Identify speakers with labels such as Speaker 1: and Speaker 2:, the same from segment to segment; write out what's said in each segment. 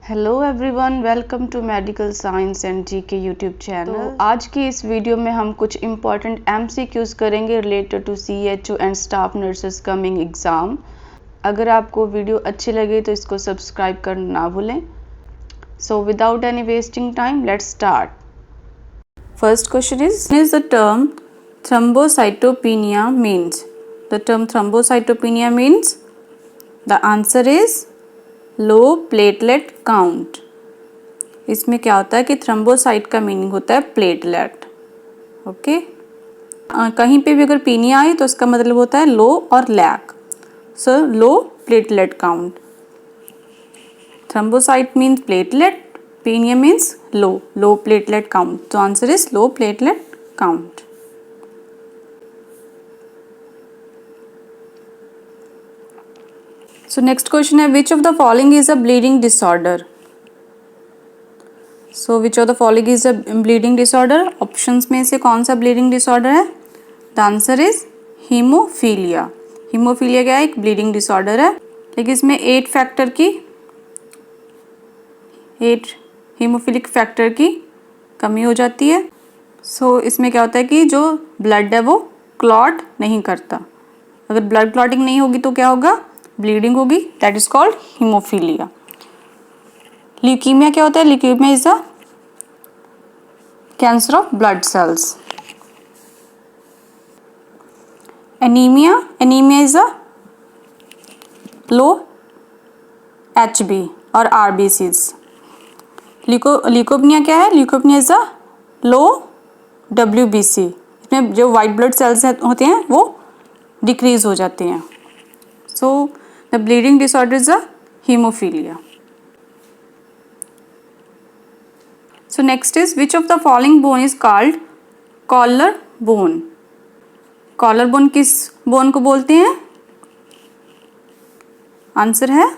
Speaker 1: Hello everyone, welcome to medical science and GK YouTube channel. तो आज की इस वीडियो में हम कुछ इम्पॉर्टेंट एमसीक्यूज करेंगे related to CHO and staff nurses coming exam. अगर आपको वीडियो अच्छी लगे तो इसको सब्सक्राइब करना ना भूलें। So without any wasting time, let's start. First question is the term thrombocytopenia means? The term thrombocytopenia means? The answer is low platelet count. इसमें क्या होता है कि थ्रम्बोसाइट का मीनिंग होता है प्लेटलेट। ओके, कहीं पे भी अगर पीनिया आए तो उसका मतलब होता है लो और lack. So low platelet count. Thrombocyte means platelet, penia means low platelet count. तो answer is low platelet count. So next question है which of the following is a bleeding disorder? So which of the following is a bleeding disorder? Options में से कौन सा bleeding disorder है? The answer is haemophilia. Haemophilia क्या है? एक bleeding disorder है, लेकिन इसमें 8 हीमोफिलिक फैक्टर की कमी हो जाती है। सो इसमें क्या होता है कि जो ब्लड है वो क्लॉट नहीं करता। अगर ब्लड क्लॉटिंग नहीं होगी तो क्या होगा? ब्लीडिंग होगी। That is called haemophilia. Leukaemia क्या होता है? Leukaemia is the cancer of blood cells. Anaemia is a low HB और RBCs। ल्यूकोपिनिया क्या है? ल्यूकोपिनिया इज अ लो WBC। इसमें जो वाइट ब्लड सेल्स होते हैं वो डिक्रीज हो जाते हैं। So the bleeding disorder is a haemophilia. So next is which of the following bone is called collar bone? Collar bone किस बोन को बोलते हैं? आंसर है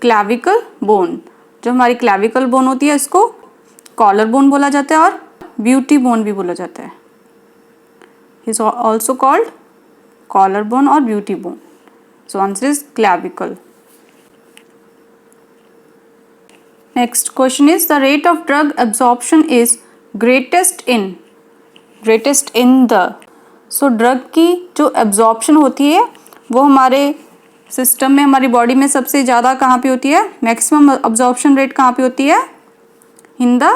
Speaker 1: क्लैविकल बोन। जो हमारी क्लैविकल बोन होती है इसको कॉलर बोन बोला जाता है और ब्यूटी बोन भी बोला जाता है। Is also called collar bone और beauty bone. So answer is clavicle. Next question is the rate of drug absorption is greatest in the. So drug की जो एब्जॉर्प्शन होती है वो हमारे सिस्टम में, हमारी बॉडी में सबसे ज़्यादा कहाँ पे होती है? मैक्सिमम एब्जॉर्प्शन रेट कहाँ पे होती है? In the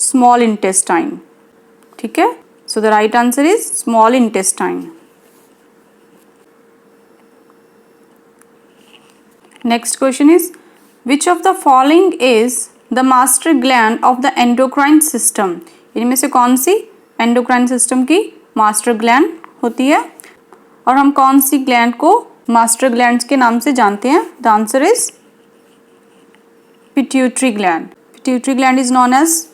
Speaker 1: small intestine. ठीक है, so the right answer is small intestine. Next question is which of the following is the master gland of the endocrine system? इनमें से कौन सी एंडोक्राइन सिस्टम की मास्टर ग्लैंड होती है और हम कौन सी ग्लैंड को मास्टर ग्लैंड्स के नाम से जानते हैं? The answer is pituitary gland. Pituitary gland is known as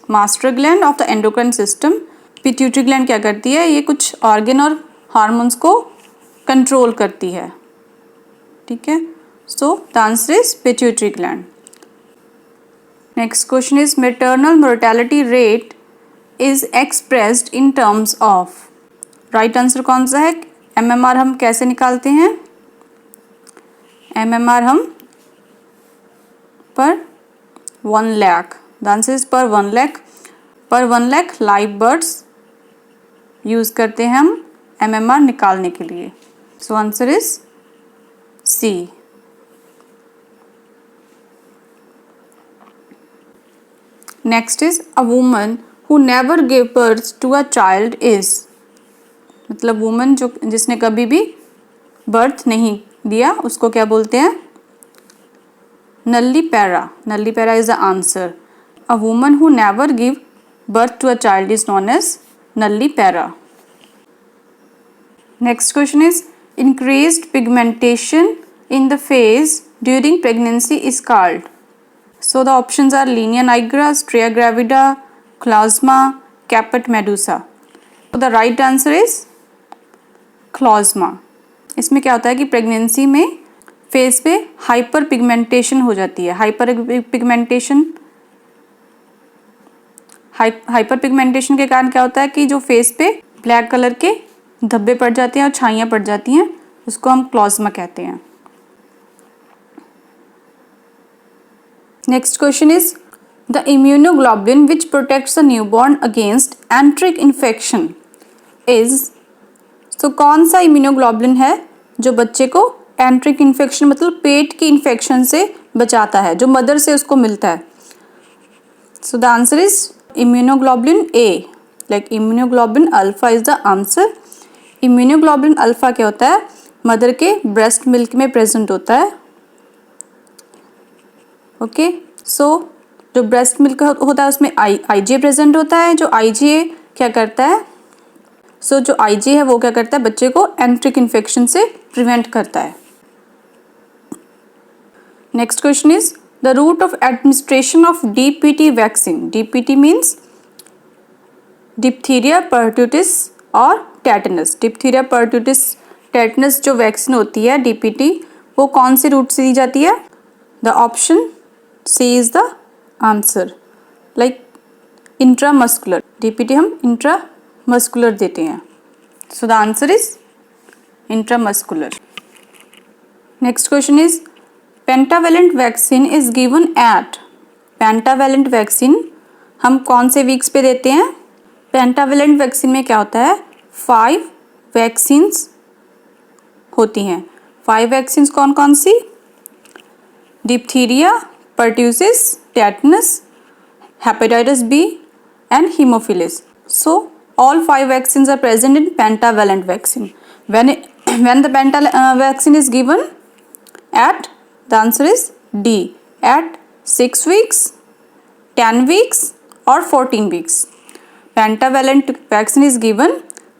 Speaker 1: master gland of the endocrine system. Pituitary gland क्या करती है? ये कुछ ऑर्गन और हार्मोन्स को कंट्रोल करती है। ठीक है, so the answer is pituitary gland. Next question is maternal mortality rate is expressed in terms of. Right answer कौन सा है? MMR हम कैसे निकालते हैं? MMR हम पर 1 लाख। द आंसर इज पर 1 लाख। पर 1 लाख लाइव बर्ड्स यूज करते हैं हम MMR निकालने के लिए। So answer is C। Next is a woman who never give birth to a child is. मतलब वुमन जो जिसने कभी भी बर्थ नहीं दिया उसको क्या बोलते हैं? Nullipara. Nullipara is the answer. A woman who never give birth to a child is known as nullipara. Next question is increased pigmentation in the face during pregnancy is called. So the options are linea nigra, stria gravida, chloasma, caput medusa. So the right answer is chloasma. इसमें क्या होता है कि pregnancy में face पे hyper pigmentation हो जाती है। हाइपर पिगमेंटेशन के कारण क्या होता है कि जो फेस पे ब्लैक कलर के धब्बे पड़ जाते हैं और छाइयाँ पड़ जाती हैं, उसको हम क्लॉस्मा कहते हैं। Next question is the immunoglobulin which protects the newborn against एंट्रिक infection is, तो कौन सा इम्यूनोग्लोबुलिन है जो बच्चे को एंट्रिक इन्फेक्शन मतलब पेट की इन्फेक्शन से बचाता है, जो मदर से उसको मिलता है? So the answer is immunoglobulin A, like immunoglobulin alpha is the answer. Immunoglobulin alpha क्या होता है? मदर के ब्रेस्ट मिल्क में प्रेजेंट होता है। ओके, सो जो ब्रेस्ट मिल्क होता है उसमें आईजीए प्रेजेंट होता है। जो आईजीए क्या करता है? सो जो आईजीए है वो क्या करता है? बच्चे को एंट्रिक इन्फेक्शन से प्रिवेंट करता है। Next question is the route of administration of DPT vaccine. DPT means diphtheria pertussis और टेटनस। डिप्थीरिया परट्यूटिस टेटनस जो वैक्सीन होती है डीपीटी, वो कौन से रूट से दी जाती है? The option C is the answer, like intramuscular. DPT हम इंट्रामस्कुलर देते हैं। So the answer is intramuscular. Next question is pentavalent vaccine is given at. Pentavalent vaccine हम कौन से वीक्स पे देते हैं? पेंटावेलेंट वैक्सीन में क्या होता है? 5 वैक्सीन्स होती हैं। 5 वैक्सीन्स कौन कौन सी? Diphtheria, pertussis, tetanus, hepatitis B and hemophilus. So all 5 vaccines are present in pentavalent vaccine. When the vaccine is given at, the answer is D, at 6 weeks, 10 weeks or 14 weeks. Pentavalent vaccine is given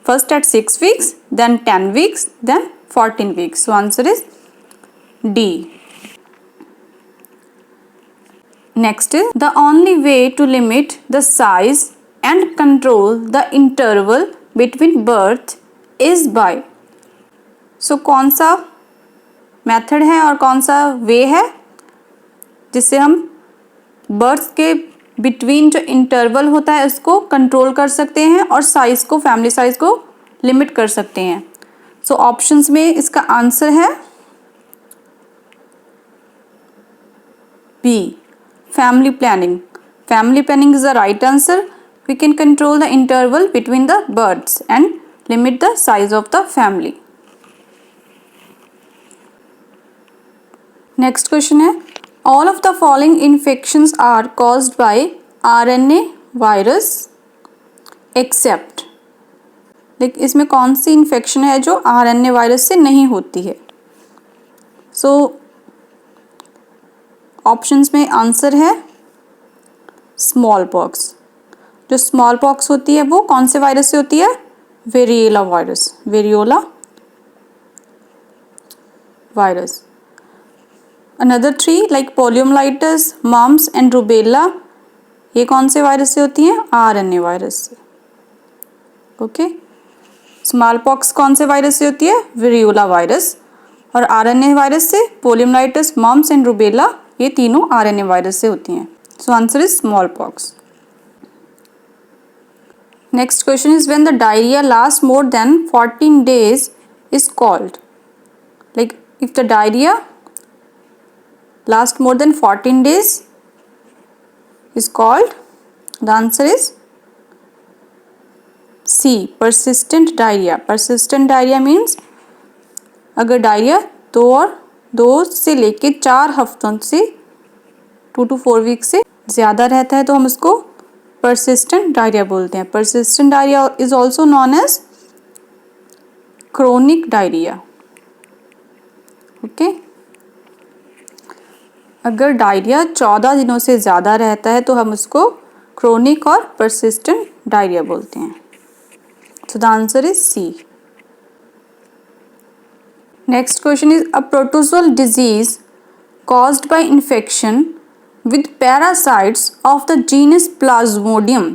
Speaker 1: first at 6 weeks, then 10 weeks, then 14 weeks. So answer is D. Next is the only way to limit the size and control the interval between birth is by. So कौन सा method है और कौन सा वे है जिससे हम birth के बिटवीन जो इंटरवल होता है उसको कंट्रोल कर सकते हैं और साइज को, फैमिली साइज को लिमिट कर सकते हैं? सो ऑप्शंस में इसका आंसर है B, family planning. Family planning is the right answer. We can control the interval between the births and limit the size of the family. Next question है, all of the following infections are caused by RNA virus except. like इसमें कौन सी infection है जो RNA virus से नहीं होती है? So options में आंसर है स्मॉल पॉक्स। जो स्मॉल पॉक्स होती है वो कौन से वायरस से होती है? Variola virus. Variola virus. Another 3 like poliomyelitis, mumps and rubella, ये कौन से वायरस से होती हैं? RNA वायरस से। ओके, स्मॉल पॉक्स कौन से वायरस से होती है? Variola virus. और RNA वायरस से पोलियोमाइलिटिस, मम्स एंड रूबेला, ये तीनों RNA वायरस से होती हैं। सो answer is small pox. Next question is when the diarrhoea last more than 14 days is called. Like if the diarrhoea last more than 14 days is called, the answer is C, persistent diarrhoea. persistent diarrhoea means अगर diarrhoea 2 से लेके 4 हफ्तों से 2 to 4 week से ज़्यादा रहता है तो हम उसको persistent डायरिया बोलते हैं। persistent diarrhoea is also known as chronic diarrhoea. Okay, अगर डायरिया 14 दिनों से ज़्यादा रहता है तो हम उसको क्रोनिक और persistent डायरिया बोलते हैं। So the answer is C. Next question is a protozoal disease caused by infection with parasites of the genus Plasmodium.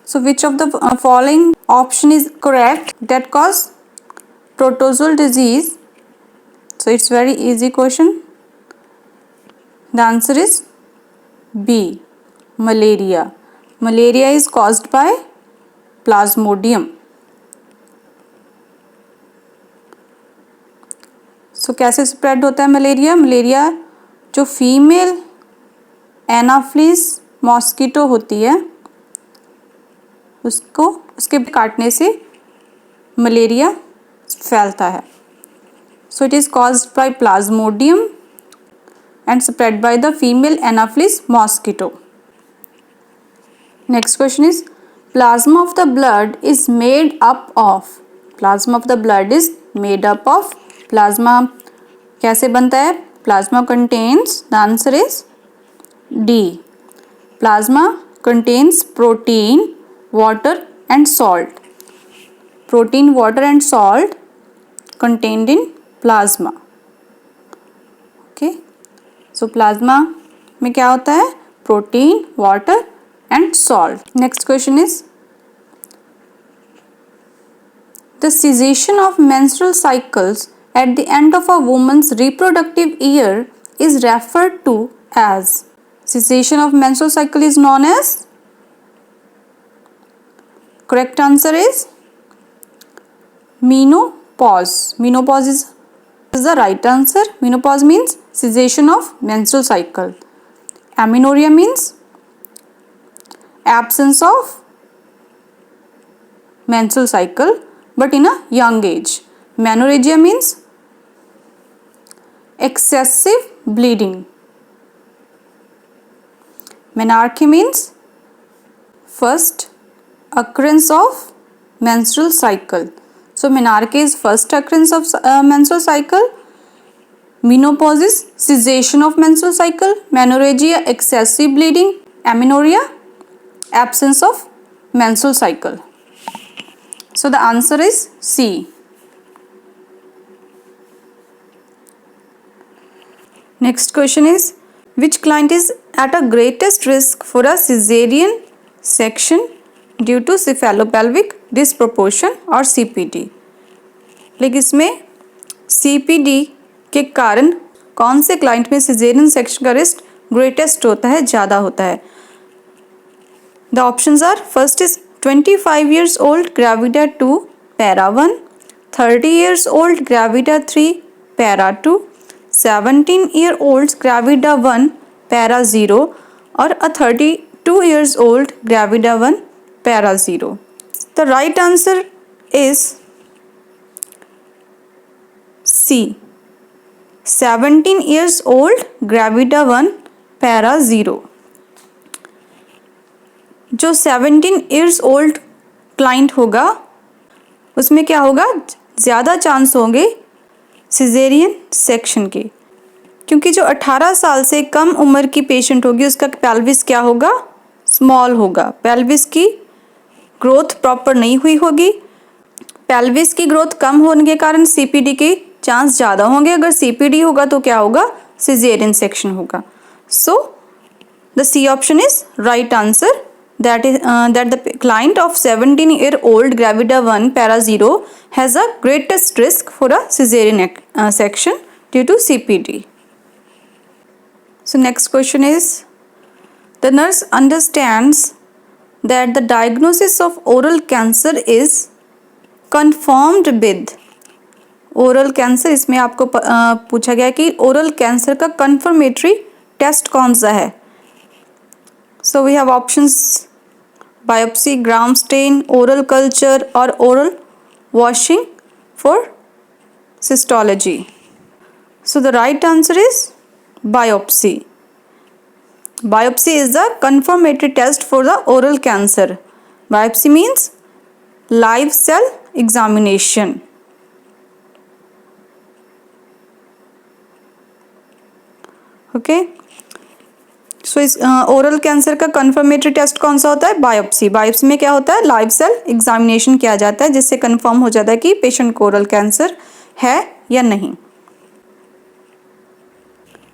Speaker 1: So which of the following option is correct that cause protozoal disease? So it's very easy question. The answer is B, malaria. Malaria is caused by Plasmodium. सो कैसे spread होता है malaria? Malaria जो female एनाफ्लिस mosquito होती है, उसके काटने से malaria फैलता है। So it is caused by Plasmodium and spread by the female Anopheles mosquito. Next question is plasma of the blood is made up of. Plasma of the blood is made up of. Plasma कैसे बनता है? Plasma contains, the answer is D. Plasma contains protein, water and salt. Protein, water and salt contained in plasma. Okay. So plasma में क्या होता है? Protein, water and salt. Next question is the cessation of menstrual cycles at the end of a woman's reproductive year is referred to as. Cessation of menstrual cycle is known as, correct answer is menopause. Menopause is the right answer. Menopause means cessation of menstrual cycle. Amenorrhea means absence of menstrual cycle but in a young age. Menorrhagia means excessive bleeding. Menarche means first occurrence of menstrual cycle. So menarche is first occurrence of menstrual cycle. Menopause is cessation of menstrual cycle. Menorrhagia excessive bleeding. Amenorrhea absence of menstrual cycle. So the answer is C. Next question is which client is at a greatest risk for a cesarean section due to cephalopelvic disproportion और CPD. लेकिन इसमें CPD के कारण कौन से client में caesarean section का risk greatest होता है, ज़्यादा होता है? The options are first is 25 years old gravida 2 para 1, 30 years old gravida 3 para 2, 17 year old gravida 1 para 0 और 32 years old gravida 1 para 0. The right answer is C. 17 years old gravida 1 para 0. जो 17 years old client होगा उसमें क्या होगा? ज़्यादा chance होंगे caesarean section के, क्योंकि जो 18 साल से कम उम्र की पेशेंट होगी उसका पेल्विस क्या होगा? स्मॉल होगा। पेल्विस की ग्रोथ प्रॉपर नहीं हुई होगी। पेल्विस की ग्रोथ कम होने के कारण सीपीडी के चांस ज़्यादा होंगे। अगर सीपीडी होगा तो क्या होगा? सिजेरियन सेक्शन होगा। So the C option is right answer, that the client of 17-year-old gravida 1 para 0 has a greatest risk for a cesarean section due to CPD. So next question is, the nurse understands that the diagnosis of oral cancer is confirmed with. Oral cancer, इसमें आपको पूछा गया कि oral cancer का confirmatory test कौन सा है? So we have options biopsy, gram stain, oral culture or oral washing for cystology. So the right answer is biopsy. Biopsy is the confirmatory test for the oral cancer. Biopsy means live cell examination. Okay. सो इस oral cancer का confirmatory test कौन सा होता है? Biopsy. Biopsy में क्या होता है? लाइव सेल एग्जामिनेशन किया जाता है जिससे कंफर्म हो जाता है कि पेशेंट को ओरल कैंसर है या नहीं।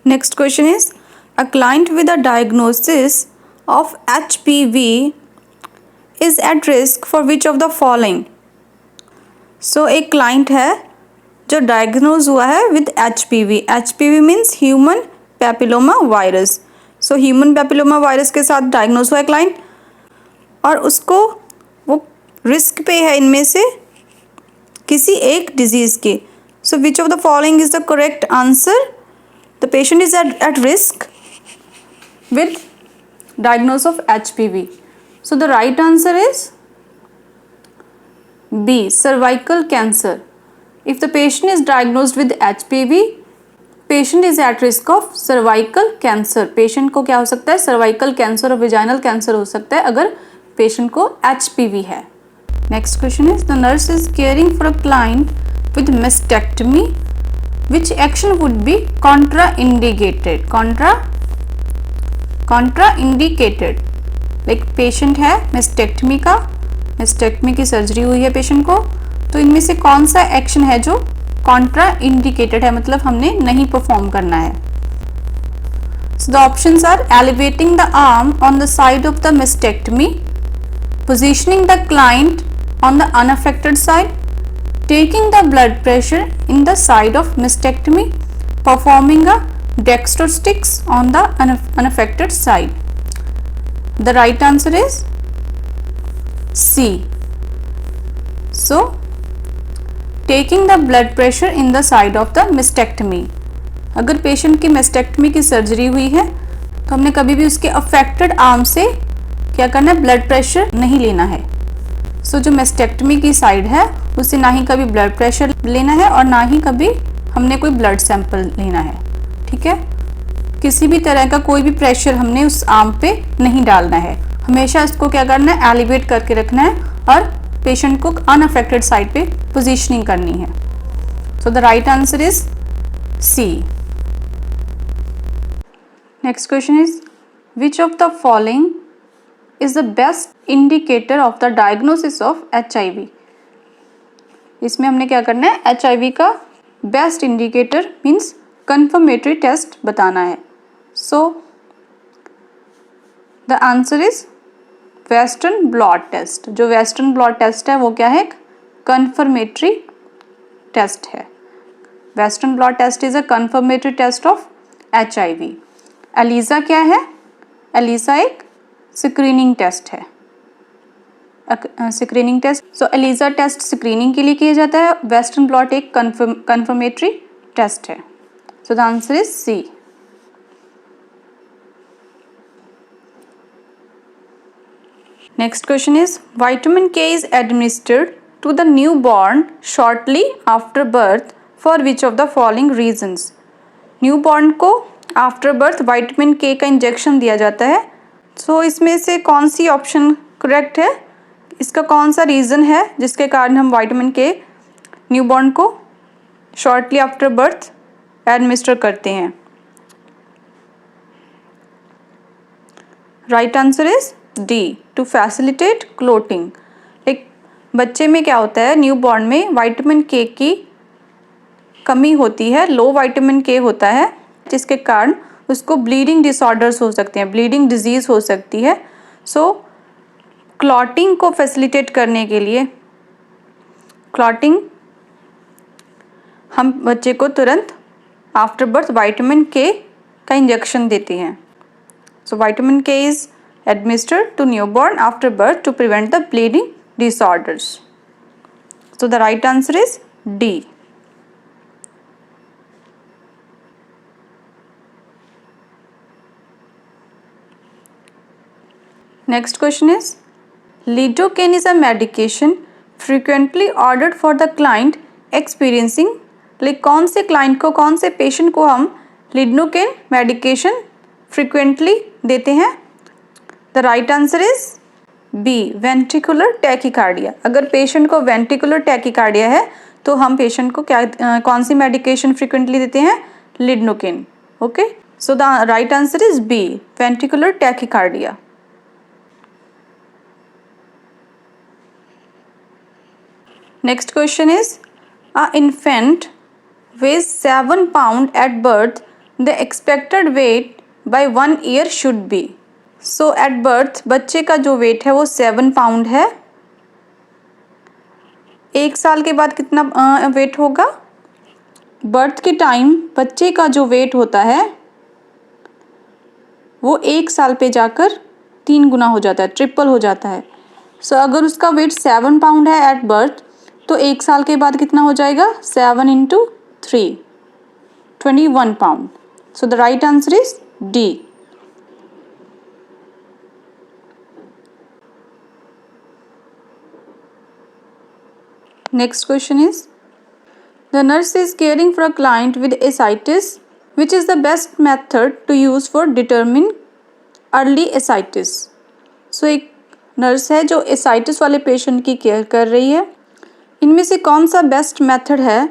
Speaker 1: Next question is, a client with a diagnosis of HPV is at risk for which of the following. So एक क्लाइंट है जो डायग्नोज हुआ है with HPV। HPV means human papilloma virus. So human papilloma virus के साथ diagnose हुआ है client और उसको वो रिस्क पे है इनमें से किसी एक डिजीज़ के। So which of the following is the correct answer? The patient is at risk
Speaker 2: with diagnosis of HPV. So the right answer is B, cervical cancer. If the patient is diagnosed with HPV, patient is at risk of cervical cancer. Patient को क्या हो सकता है, cervical cancer और vaginal cancer हो सकता है अगर पेशेंट को HPV है. Next question is the nurse is caring for a client with mastectomy, which action would be Contra indicated. Contra indicated, like patient है मेस्टेक्टमी की सर्जरी हुई है पेशेंट को, तो इनमें से कौन सा एक्शन है जो कॉन्ट्रा इंडिकेटेड है, मतलब हमने नहीं परफॉर्म करना है. So the options are elevating the arm on the side of the mastectomy, positioning the client on the unaffected side, taking the blood pressure in the side of mastectomy, performing a dextrosticks on the unaffected side. The right answer is C. So taking the blood pressure in the side of the mastectomy. अगर patient की mastectomy की surgery हुई है तो हमने कभी भी उसके अफेक्टेड आर्म से क्या करना है, ब्लड प्रेशर नहीं लेना है. सो जो मेस्टेक्टमी की साइड है उससे ना ही कभी ब्लड प्रेशर लेना है और ना ही कभी हमने कोई ब्लड सैंपल लेना है. ठीक है, किसी भी तरह का कोई भी प्रेशर हमने उस आर्म पे नहीं डालना है. हमेशा इसको क्या करना है, एलिवेट करके रखना है और पेशेंट को अनअफेक्टेड साइड पे पोजीशनिंग करनी है. So the right answer is C. Next question is which of the following is the best indicator of the diagnosis of HIV. इसमें हमने क्या करना है, HIV का best indicator means confirmatory test बताना है. So the answer is western blot test. जो western blot test है वो क्या है, कंफर्मेटरी टेस्ट है. Western blot test is a confirmatory test of HIV. ELISA क्या है, एलिसा एक स्क्रीनिंग टेस्ट है, स्क्रीनिंग टेस्ट. सो एलिसा टेस्ट स्क्रीनिंग के लिए किया जाता है, वेस्टर्न ब्लॉट एक कंफर्मेटरी टेस्ट है. So the answer is C. Next question is vitamin K is administered to the newborn shortly after birth for which of the following reasons. Newborn को after birth vitamin K का injection दिया जाता है. सो इसमें से कौन C option correct है, इसका कौन सा रीज़न है जिसके कारण हम विटामिन K न्यूबॉर्न को शॉर्टली आफ्टर बर्थ एडमिनिस्टर करते हैं. Right answer is D, to facilitate clotting. एक बच्चे में क्या होता है, न्यूबॉर्न में विटामिन K की कमी होती है, लो विटामिन K होता है, जिसके कारण उसको ब्लीडिंग डिसऑर्डर्स हो सकते हैं, ब्लीडिंग डिजीज़ हो सकती है. सो क्लॉटिंग को फैसिलिटेट करने के लिए क्लॉटिंग हम बच्चे को तुरंत आफ्टर बर्थ विटामिन K का इंजेक्शन देते हैं. So vitamin K is administered to newborn after birth to prevent the bleeding disorders. So the right answer is D. Next question is lidocaine is a medication frequently ordered for the client experiencing. Like कौन से client को, कौन से patient को हम lidocaine medication frequently देते हैं. The right answer is B, ventricular tachycardia. अगर पेशेंट को वेंट्रिकुलर टैकीकार्डिया है तो हम पेशेंट को क्या कौन सी मेडिकेशन फ्रीक्वेंटली देते हैं, lidocaine. Okay, so the right answer is B, ventricular tachycardia. Next question is a infant weighs 7 pounds at birth, the expected weight by 1 year should be. So at birth बच्चे का जो wait है वो 7 pound है. 1 साल के बाद कितना वेट होगा, बर्थ के टाइम बच्चे का जो वेट होता है वो 1 साल पे जाकर 3 गुना हो जाता है, ट्रिपल हो जाता है. सो अगर उसका वेट 7 पाउंड है एट बर्थ तो 1 साल के बाद कितना हो जाएगा, 7 × 3, 21 pound. So the right answer is D. Next question is the nurse is caring for a client with ascites which is the best method to use for determine early ascites. So एक nurse है जो ascites वाले patient की care कर रही है। इनमें से कौन सा बेस्ट मेथड है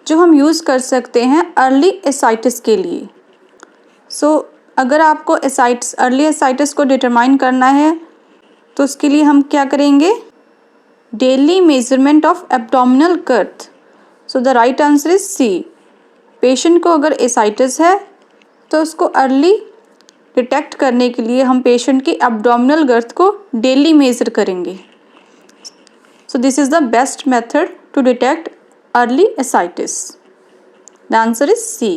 Speaker 2: जो हम यूज़ कर सकते हैं अर्ली एसाइटिस के लिए। सो अगर आपको अर्ली एसाइटिस को डिटरमाइन करना है तो उसके लिए हम क्या करेंगे, daily measurement of abdominal girth. So the right answer is C. Patient को अगर एसाइटिस है तो उसको अर्ली डिटेक्ट करने के लिए हम पेशेंट की एब्डोमिनल गर्थ को डेली मेजर करेंगे। So this is the best method to detect early ascites. The answer is C.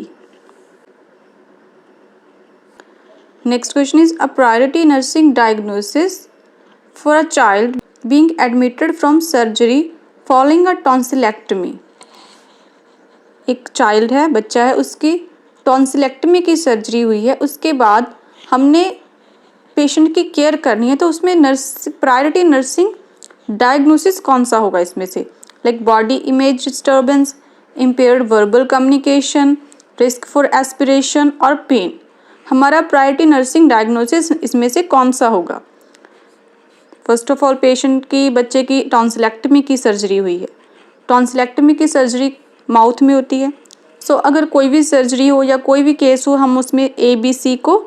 Speaker 2: Next question is a priority nursing diagnosis for a child being admitted from surgery following a tonsillectomy. एक child है, बच्चा है, उसकी tonsillectomy की surgery हुई है, उसके बाद हमने पेशेंट की केयर करनी है, तो उसमें प्रायोरिटी नर्सिंग डायग्नोसिस कौन सा होगा इसमें से, like body image disturbance, impaired verbal communication, risk for aspiration और पेन। हमारा प्रायोरिटी नर्सिंग डायग्नोसिस इसमें से कौन सा होगा। फर्स्ट ऑफ ऑल बच्चे की टॉन्सिलेक्टमी की सर्जरी हुई है। टॉन्सिलेक्टमी की सर्जरी माउथ में होती है। सो अगर कोई भी सर्जरी हो या कोई भी केस हो, हम उसमें ABC को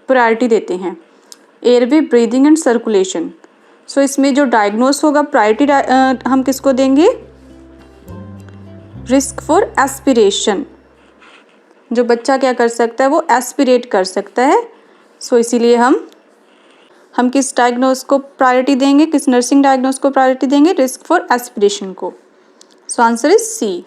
Speaker 2: प्रायोरिटी देते हैं, एयरवे, ब्रीदिंग एंड सर्कुलेशन। सो इसमें जो डायग्नोस होगा प्रायोरिटी हम किसको देंगे, रिस्क फॉर एस्पिरेशन। जो बच्चा क्या कर सकता है, वो एस्पिरेट कर सकता है। सो इसीलिए हम किस डायग्नोस को प्रायोरिटी देंगे, किस नर्सिंग डायग्नोस को प्रायोरिटी देंगे, रिस्क फॉर एस्पिरेशन को। So answer is C.